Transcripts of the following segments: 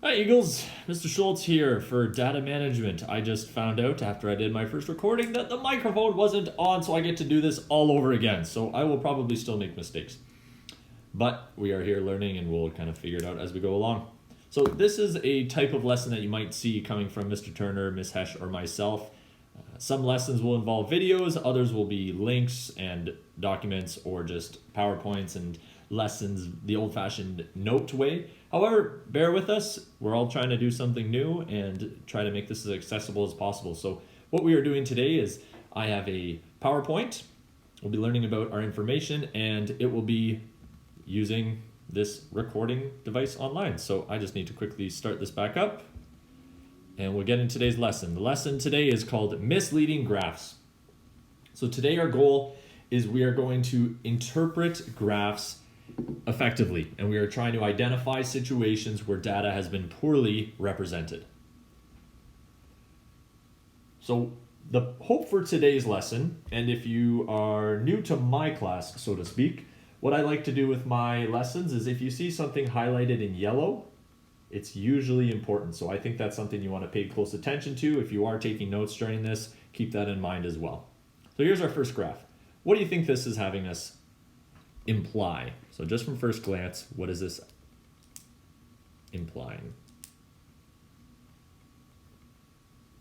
Hi Eagles, Mr. Schultz here for data management. I just found out after I did my first recording that the microphone wasn't on, so I get to do this all over again. So I will probably still make mistakes. But we are here learning and we'll kind of figure it out as we go along. So this is a type of lesson that you might see coming from Mr. Turner, Ms. Hesh, or myself. Some lessons will involve videos, others will be links and documents or just PowerPoints and lessons the old-fashioned note way. However, bear with us. We're all trying to do something new and try to make this as accessible as possible. So what we are doing today is I have a PowerPoint. We'll be learning about our information and it will be using this recording device online. So I just need to quickly start this back up and we'll get into today's lesson. The lesson today is called Misleading Graphs. So today our goal is we are going to interpret graphs effectively, and we are trying to identify situations where data has been poorly represented. So the hope for today's lesson, and if you are new to my class, so to speak, what I like to do with my lessons is if you see something highlighted in yellow, it's usually important. So I think that's something you want to pay close attention to. If you are taking notes during this, keep that in mind as well. So here's our first graph. What do you think this is having us imply? So just from first glance, what is this implying?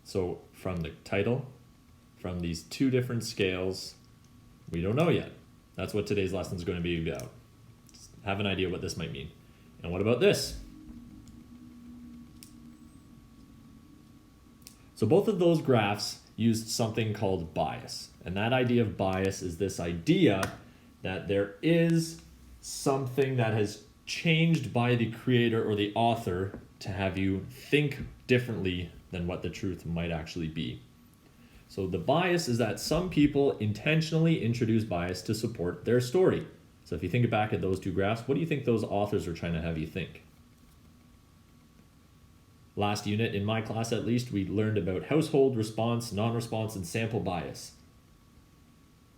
So from the title, from these two different scales, we don't know yet. That's what today's lesson is going to be about. Just have an idea what this might mean. And what about this? So both of those graphs used something called bias. And that idea of bias is this idea that there is something that has changed by the creator or the author to have you think differently than what the truth might actually be. So the bias is that some people intentionally introduce bias to support their story. So if you think back at those two graphs, what do you think those authors are trying to have you think? Last unit, in my class at least, we learned about household response, non-response, and sample bias.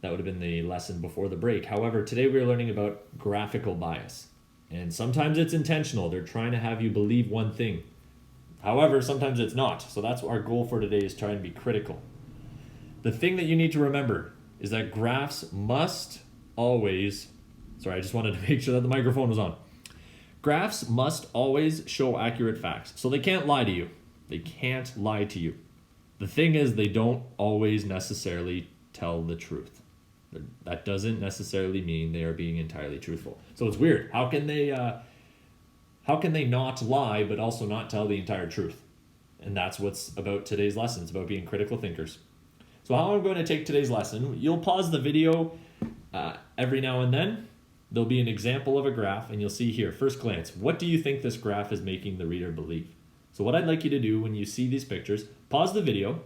That would have been the lesson before the break. However, today we are learning about graphical bias. And sometimes it's intentional. They're trying to have you believe one thing. However, sometimes it's not. So that's what our goal for today is trying to be critical. The thing that you need to remember is that graphs must always, sorry, I just wanted to make sure that the microphone was on. Graphs must always show accurate facts. So they can't lie to you. They can't lie to you. The thing is, they don't always necessarily tell the truth. That doesn't necessarily mean they are being entirely truthful. So it's weird. How can they not lie but also not tell the entire truth? And that's what's about today's lesson. It's about being critical thinkers. So how I'm going to take today's lesson, you'll pause the video every now and then. There'll be an example of a graph and you'll see here, first glance, what do you think this graph is making the reader believe? So what I'd like you to do when you see these pictures, pause the video,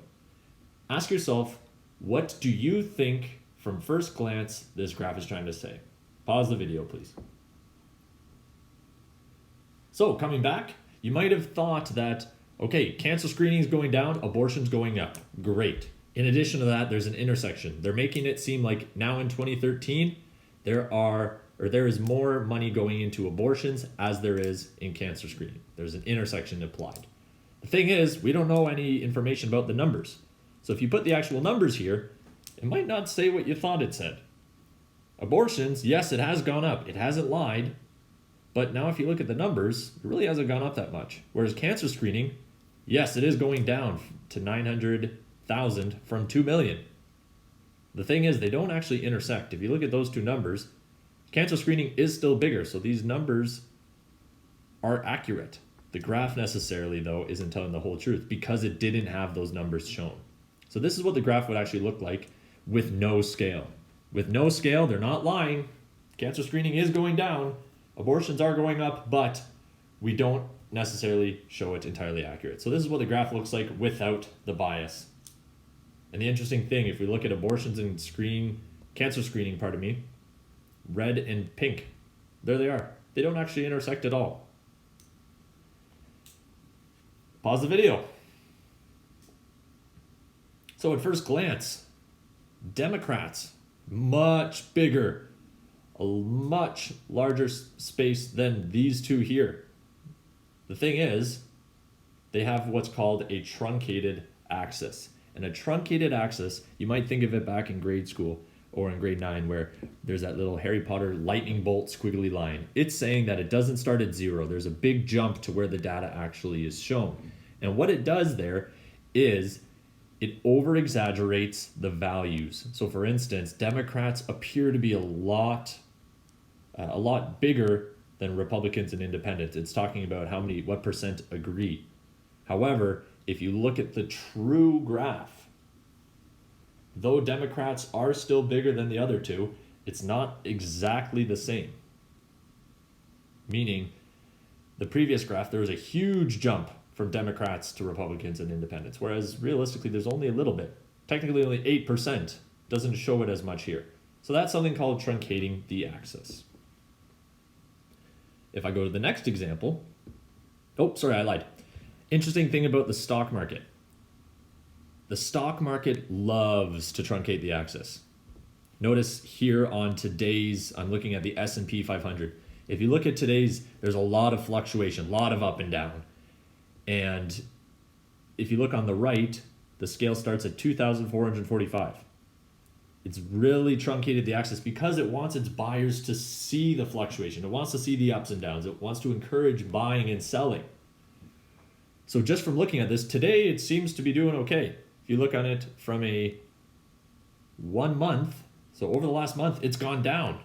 ask yourself, what do you think from first glance this graph is trying to say? Pause the video, please. So coming back, you might have thought that, okay, cancer screening is going down, abortion's going up. Great. In addition to that, there's an intersection. They're making it seem like now in 2013, there is more money going into abortions as there is in cancer screening. There's an intersection applied. The thing is, we don't know any information about the numbers. So if you put the actual numbers here, it might not say what you thought it said. Abortions, yes, it has gone up. It hasn't lied. But now if you look at the numbers, it really hasn't gone up that much. Whereas cancer screening, yes, it is going down to 900,000 from 2 million. The thing is, they don't actually intersect. If you look at those two numbers, cancer screening is still bigger. So these numbers are accurate. The graph necessarily, though, isn't telling the whole truth because it didn't have those numbers shown. So this is what the graph would actually look like with no scale. With no scale, they're not lying. Cancer screening is going down. Abortions are going up, but we don't necessarily show it entirely accurate. So this is what the graph looks like without the bias. And the interesting thing, if we look at abortions and cancer screening, red and pink, there they are. They don't actually intersect at all. Pause the video. So at first glance, Democrats, much bigger, a much larger space than these two here. The thing is, they have what's called a truncated axis. And a truncated axis, you might think of it back in grade school or in grade 9 where there's that little Harry Potter lightning bolt squiggly line. It's saying that it doesn't start at 0. There's a big jump to where the data actually is shown. And what it does there is it over-exaggerates the values. So for instance, Democrats appear to be a lot bigger than Republicans and independents. It's talking about what percent agree. However, if you look at the true graph, though Democrats are still bigger than the other two, it's not exactly the same. Meaning, the previous graph, there was a huge jump from Democrats to Republicans and independents, whereas realistically, there's only a little bit. Technically, only 8%. Doesn't show it as much here. So that's something called truncating the axis. If I go to the next example, oh, sorry, I lied. Interesting thing about the stock market. The stock market loves to truncate the axis. Notice here on today's, I'm looking at the S&P 500. If you look at today's, there's a lot of fluctuation, a lot of up and down. And if you look on the right, the scale starts at 2,445. It's really truncated the axis because it wants its buyers to see the fluctuation. It wants to see the ups and downs. It wants to encourage buying and selling. So just from looking at this, today it seems to be doing okay. If you look on it from a 1 month, so over the last month, it's gone down.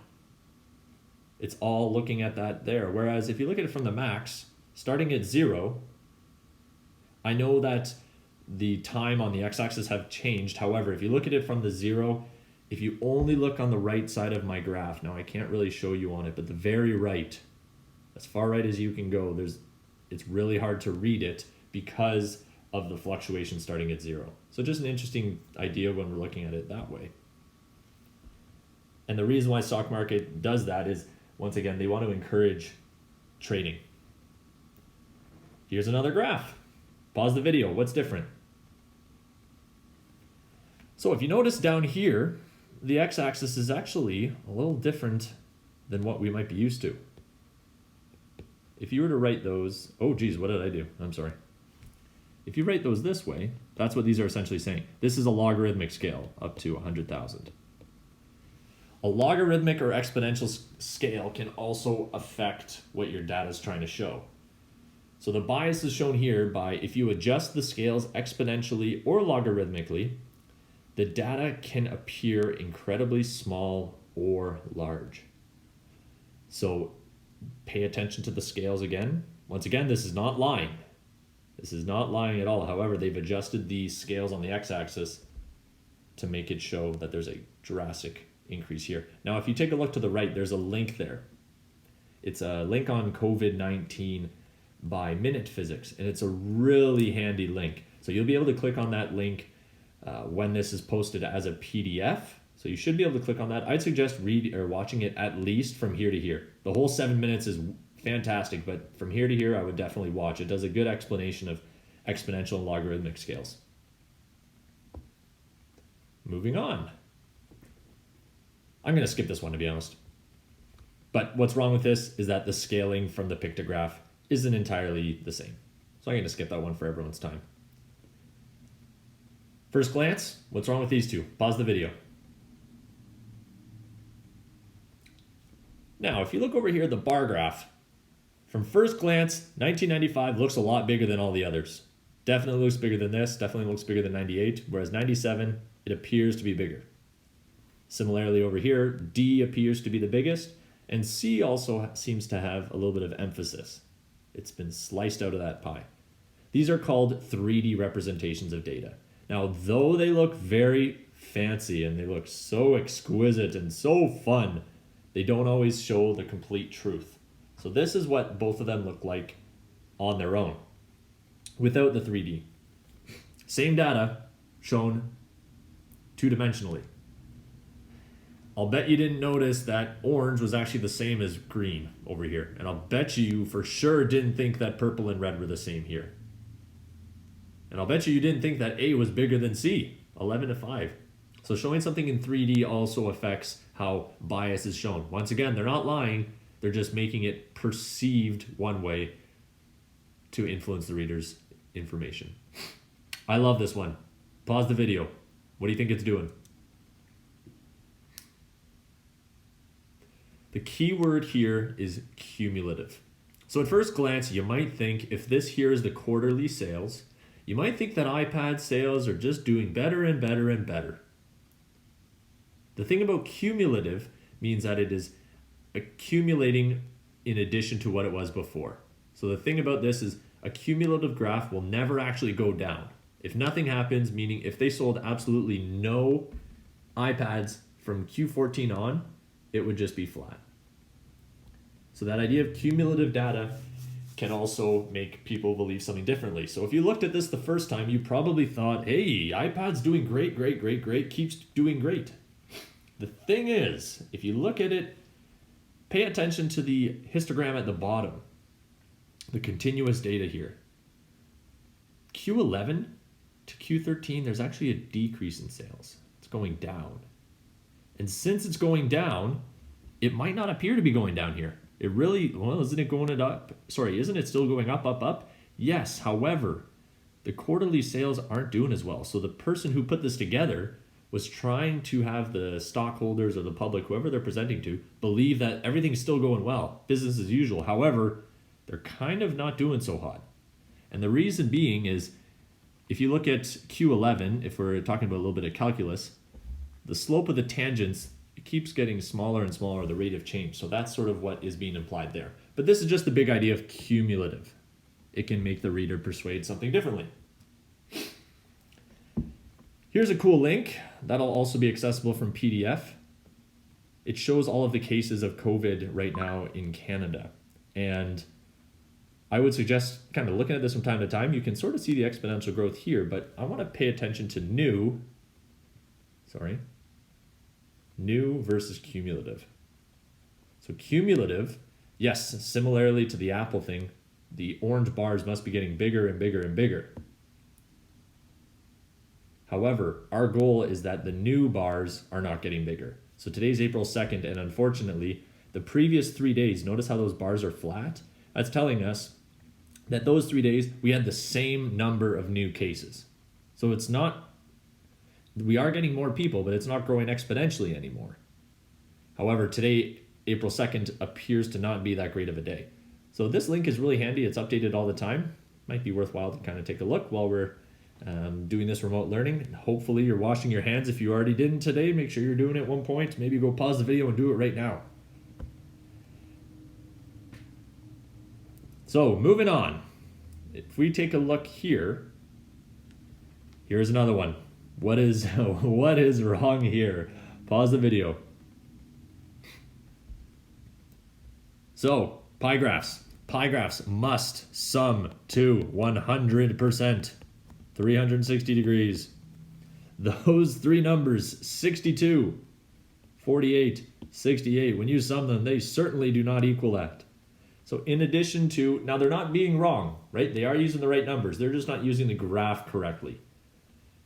It's all looking at that there. Whereas if you look at it from the max, starting at 0, I know that the time on the x-axis have changed. However, if you look at it from the 0, if you only look on the right side of my graph, now I can't really show you on it, but the very right, as far right as you can go, it's really hard to read it because of the fluctuation starting at 0. So just an interesting idea when we're looking at it that way. And the reason why stock market does that is, once again, they want to encourage trading. Here's another graph. Pause the video. What's different? So if you notice down here, the x-axis is actually a little different than what we might be used to. If you were to write those, oh geez, what did I do? I'm sorry. If you write those this way, that's what these are essentially saying. This is a logarithmic scale up to 100,000. A logarithmic or exponential scale can also affect what your data is trying to show. So the bias is shown here by if you adjust the scales exponentially or logarithmically, the data can appear incredibly small or large. So pay attention to the scales again. Once again, this is not lying. This is not lying at all. However, they've adjusted the scales on the x-axis to make it show that there's a drastic increase here. Now, if you take a look to the right, there's a link there. It's a link on COVID-19 by Minute Physics, and it's a really handy link. So you'll be able to click on that link when this is posted as a PDF. So you should be able to click on that. I'd suggest watching it at least from here to here. The whole 7 minutes is fantastic, but from here to here, I would definitely watch. It does a good explanation of exponential and logarithmic scales. Moving on. I'm going to skip this one, to be honest. But what's wrong with this is that the scaling from the pictograph isn't entirely the same. So I'm going to skip that one for everyone's time. First glance, what's wrong with these two? Pause the video. Now, if you look over here, the bar graph, from first glance, 1995 looks a lot bigger than all the others. Definitely looks bigger than this, definitely looks bigger than 98, whereas 97, it appears to be bigger. Similarly over here, D appears to be the biggest, and C also seems to have a little bit of emphasis. It's been sliced out of that pie. These are called 3D representations of data. Now, though they look very fancy and they look so exquisite and so fun, they don't always show the complete truth. So this is what both of them look like on their own, without the 3D. Same data shown two-dimensionally. I'll bet you didn't notice that orange was actually the same as green over here. And I'll bet you for sure didn't think that purple and red were the same here. And I'll bet you didn't think that A was bigger than C, 11-5. So showing something in 3D also affects how bias is shown. Once again, they're not lying. They're just making it perceived one way to influence the readers information. I love this one. Pause the video. What do you think it's doing? The key word here is cumulative. So at first glance, you might think if this here is the quarterly sales, you might think that iPad sales are just doing better and better and better. The thing about cumulative means that it is accumulating in addition to what it was before. So the thing about this is a cumulative graph will never actually go down. If nothing happens, meaning if they sold absolutely no iPads from Q14 on, it would just be flat. So that idea of cumulative data can also make people believe something differently. So if you looked at this the first time, you probably thought, hey, iPad's doing great, great, great, great, keeps doing great. The thing is, if you look at it, pay attention to the histogram at the bottom, the continuous data here. Q11 to Q13, there's actually a decrease in sales. It's going down. And since it's going down, it might not appear to be going down here. It really, well, isn't it going up? Sorry, isn't it still going up, up, up? Yes, however, the quarterly sales aren't doing as well. So the person who put this together was trying to have the stockholders or the public, whoever they're presenting to, believe that everything's still going well, business as usual. However, they're kind of not doing so hot. And the reason being is, if you look at Q11, if we're talking about a little bit of calculus, the slope of the tangents, it keeps getting smaller and smaller, the rate of change. So that's sort of what is being implied there. But this is just the big idea of cumulative. It can make the reader persuade something differently. Here's a cool link that'll also be accessible from PDF. It shows all of the cases of COVID right now in Canada. And I would suggest kind of looking at this from time to time. You can sort of see the exponential growth here, but I want to pay attention to new versus cumulative. So cumulative, yes, similarly to the Apple thing, the orange bars must be getting bigger and bigger and bigger. However, our goal is that the new bars are not getting bigger. So today's April 2nd, and unfortunately, the previous 3 days, notice how those bars are flat? That's telling us that those 3 days, we had the same number of new cases. So it's not, we are getting more people, but it's not growing exponentially anymore. However, today, April 2nd, appears to not be that great of a day. So this link is really handy. It's updated all the time. Might be worthwhile to kind of take a look while we're doing this remote learning. Hopefully you're washing your hands. If you already didn't today, make sure you're doing it at one point. Maybe go pause the video and do it right now. So moving on, if we take a look here, here's another one. What is wrong here? Pause the video. So pie graphs. Pie graphs must sum to 100%. 360 degrees. Those three numbers, 62, 48, 68, when you sum them, they certainly do not equal that. So in addition to, now they're not being wrong, right? They are using the right numbers. They're just not using the graph correctly.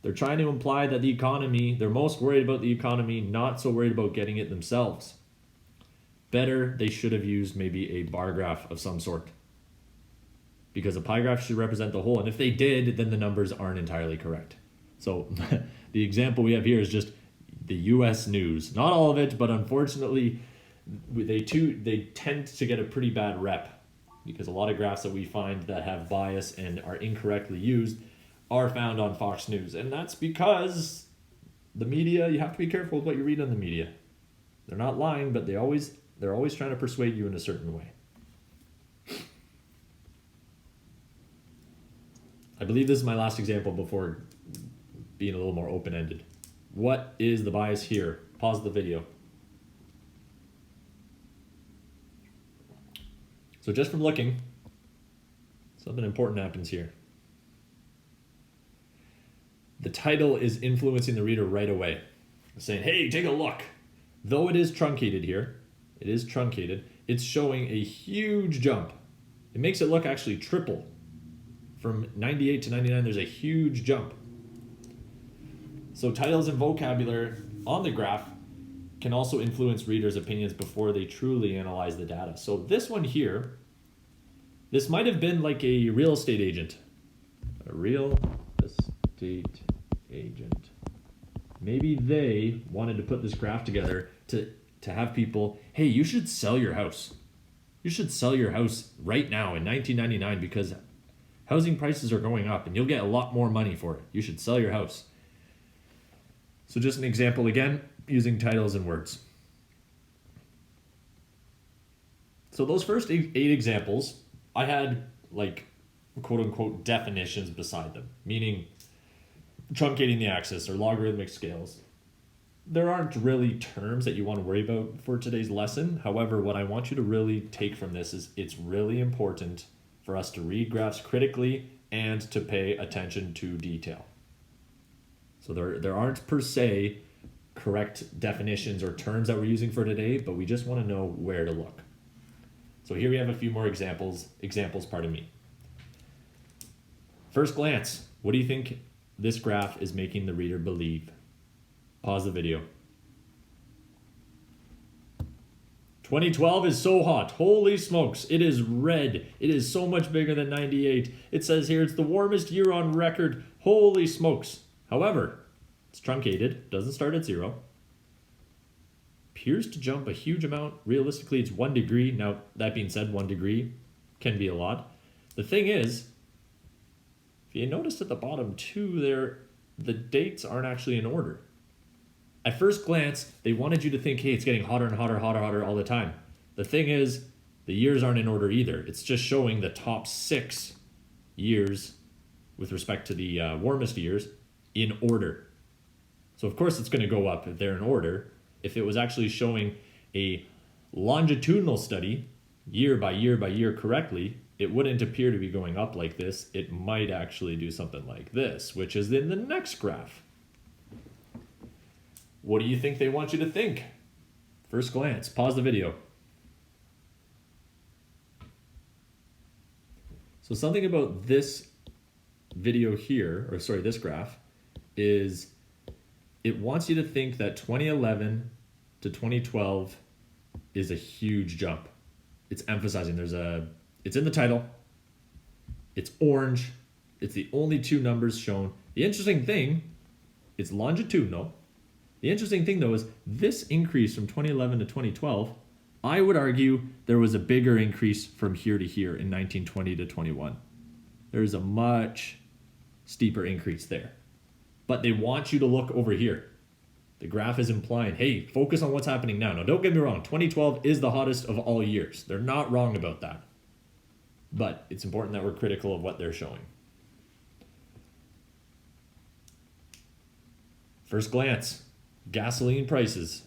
They're trying to imply that the economy, they're most worried about the economy, not so worried about getting it themselves. Better, they should have used maybe a bar graph of some sort, because a pie graph should represent the whole. And if they did, then the numbers aren't entirely correct. So the example we have here is just the US news. Not all of it, but unfortunately, they tend to get a pretty bad rep, because a lot of graphs that we find that have bias and are incorrectly used are found on Fox News. And that's because the media, you have to be careful with what you read on the media. They're not lying, but they're always trying to persuade you in a certain way. I believe this is my last example before being a little more open-ended. What is the bias here? Pause the video. So just from looking, something important happens here. The title is influencing the reader right away. It's saying, hey, take a look. Though it is truncated here, it's showing a huge jump. It makes it look actually triple. From 98 to 99, there's a huge jump. So titles and vocabulary on the graph can also influence readers' opinions before they truly analyze the data. So this one here, this might have been like a real estate agent A real estate agent. Maybe they wanted to put this graph together to have people, hey, you should sell your house. You should sell your house right now in 1999 because housing prices are going up and you'll get a lot more money for it. You should sell your house. So just an example again, using titles and words. So those first eight examples, I had like quote unquote definitions beside them, meaning truncating the axis or logarithmic scales. There aren't really terms that you want to worry about for today's lesson. However, what I want you to really take from this is it's really important for us to read graphs critically and to pay attention to detail. So there aren't per se correct definitions or terms that we're using for today, but we just want to know where to look. So here we have a few more examples, pardon me. First glance, what do you think this graph is making the reader believe? Pause the video. 2012 is so hot. Holy smokes. It is red. It is so much bigger than 98. It says here it's the warmest year on record. Holy smokes. However, it's truncated. Doesn't start at 0. Appears to jump a huge amount. Realistically, it's 1 degree. Now, that being said, 1 degree can be a lot. The thing is, if you noticed at the bottom too there, the dates aren't actually in order. At first glance, they wanted you to think, hey, it's getting hotter and hotter all the time. The thing is, the years aren't in order either. It's just showing the top 6 years with respect to the warmest years in order. So of course it's going to go up if they're in order. If it was actually showing a longitudinal study, year by year correctly, it wouldn't appear to be going up like this. It might actually do something like this, which is in the next graph. What do you think they want you to think? First glance, pause the video. So something about this video here, or sorry, this graph, is it wants you to think that 2011 to 2012 is a huge jump. It's emphasizing it's in the title, it's orange, it's the only 2 numbers shown. The interesting thing, it's longitudinal. The interesting thing though is this increase from 2011 to 2012, I would argue there was a bigger increase from here to here in 1920 to 21. There's a much steeper increase there. But they want you to look over here. The graph is implying, hey, focus on what's happening now. Now, don't get me wrong, 2012 is the hottest of all years. They're not wrong about that. But it's important that we're critical of what they're showing. First glance, gasoline prices.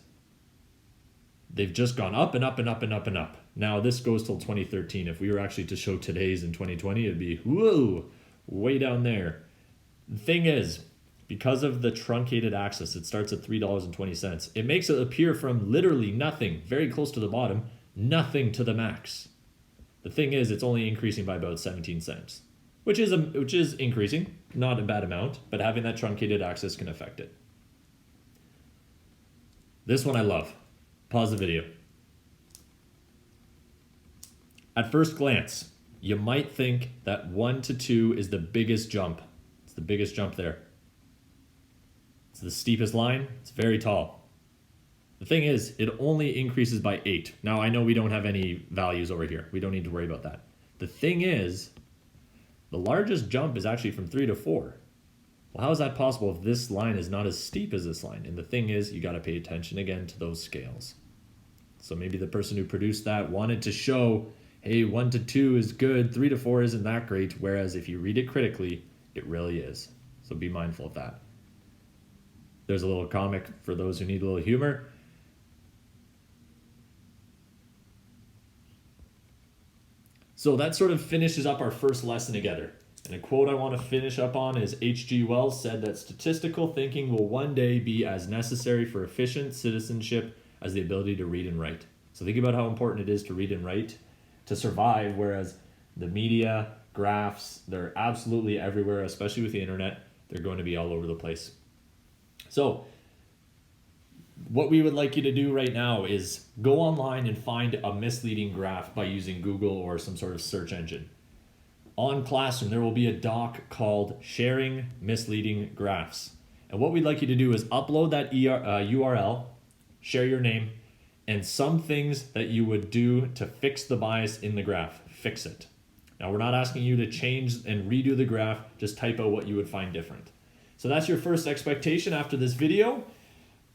They've just gone up and up and up and up and up. Now, this goes till 2013. If we were actually to show today's in 2020, it'd be, whoa, way down there. The thing is, because of the truncated axis, it starts at $3.20. It makes it appear from literally nothing, very close to the bottom, nothing to the max. The thing is, it's only increasing by about 17 cents, which is increasing, not a bad amount, but having that truncated axis can affect it. This one I love. Pause the video. At first glance, you might think that 1 to 2 is the biggest jump. It's the biggest jump there. It's the steepest line. It's very tall. The thing is, it only increases by 8. Now, I know we don't have any values over here. We don't need to worry about that. The thing is, the largest jump is actually from 3 to 4. Well, how is that possible if this line is not as steep as this line? And the thing is, you got to pay attention again to those scales. So maybe the person who produced that wanted to show, hey, 1 to 2 is good, 3 to 4 isn't that great, whereas if you read it critically, it really is. So be mindful of that. There's a little comic for those who need a little humor. So that sort of finishes up our first lesson together. And a quote I want to finish up on is H.G. Wells said that statistical thinking will one day be as necessary for efficient citizenship as the ability to read and write. So think about how important it is to read and write to survive, whereas the media, graphs, they're absolutely everywhere, especially with the internet. They're going to be all over the place. So what we would like you to do right now is go online and find a misleading graph by using Google or some sort of search engine. on Classroom, there will be a doc called Sharing Misleading Graphs. And what we'd like you to do is upload that URL, share your name, and some things that you would do to fix the bias in the graph. Fix it. Now, we're not asking you to change and redo the graph, just type out what you would find different. So that's your first expectation after this video.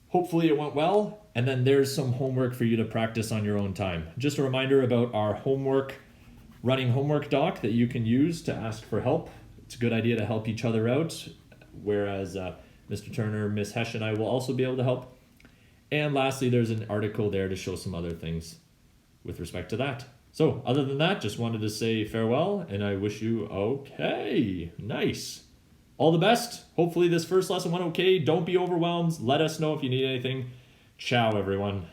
Hopefully it went well, and then there's some homework for you to practice on your own time. Just a reminder about our running homework doc that you can use to ask for help. It's a good idea to help each other out, whereas Mr. Turner, Miss Hesh, and I will also be able to help. And lastly, there's an article there to show some other things with respect to that. So other than that, just wanted to say farewell, and I wish you okay. Nice. All the best. Hopefully this first lesson went okay. Don't be overwhelmed. Let us know if you need anything. Ciao, everyone.